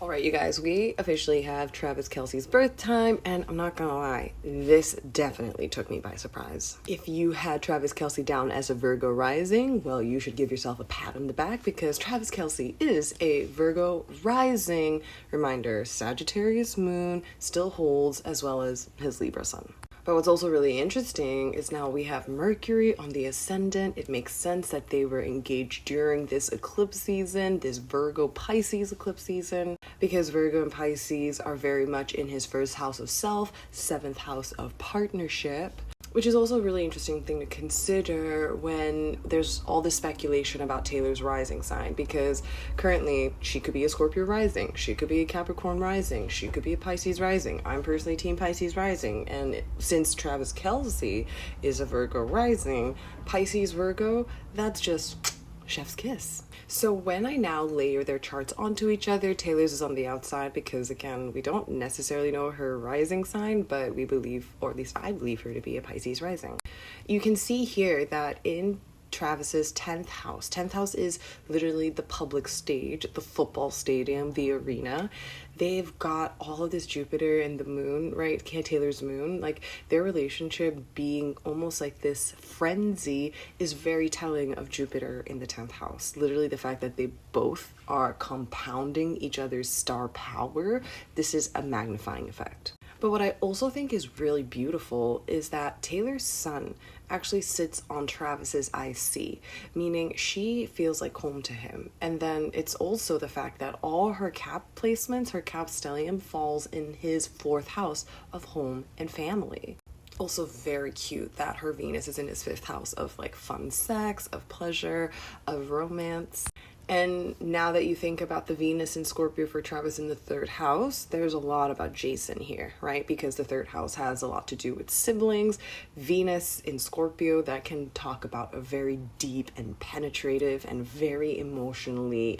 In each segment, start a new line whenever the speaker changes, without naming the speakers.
All right, you guys, we officially have Travis Kelce's birth time, and I'm not gonna lie, this definitely took me by surprise. If you had Travis Kelce down as a Virgo rising, well, you should give yourself a pat on the back because Travis Kelce is a Virgo rising. Reminder, Sagittarius moon still holds, as well as his Libra sun. But what's also really interesting is now we have Mercury on the ascendant. It makes sense that they were engaged during this eclipse season, this Virgo-Pisces eclipse season, because Virgo and Pisces are very much in his first house of self, seventh house of partnership, which is also a really interesting thing to consider when there's all this speculation about Taylor's rising sign, because currently she could be a Scorpio rising, she could be a Capricorn rising, she could be a Pisces rising. I'm personally team Pisces rising, and since Travis Kelce is a Virgo rising, Pisces Virgo, that's just chef's kiss. So when I now layer their charts onto each other, Taylor's is on the outside because, again, we don't necessarily know her rising sign, but we believe, or at least I believe her to be a Pisces rising. You can see here that in Travis's 10th house is literally the public stage, the football stadium, the arena. They've got all of this Jupiter and the moon, right? Taylor's moon, like their relationship being almost like this frenzy is very telling of Jupiter in the 10th house. Literally the fact that they both are compounding each other's star power. This is a magnifying effect. But what I also think is really beautiful is that Taylor's sun actually sits on Travis's IC, meaning she feels like home to him. And then it's also the fact that all her cap placements, her cap stellium falls in his 4th house of home and family. Also very cute that her Venus is in his 5th house of like fun sex, of pleasure, of romance. And now that you think about the Venus in Scorpio for Travis in the 3rd house, there's a lot about Jason here, right? Because the 3rd house has a lot to do with siblings. Venus in Scorpio, that can talk about a very deep and penetrative and very emotionally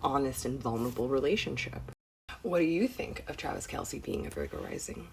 honest and vulnerable relationship. What do you think of Travis Kelce being a Virgo rising?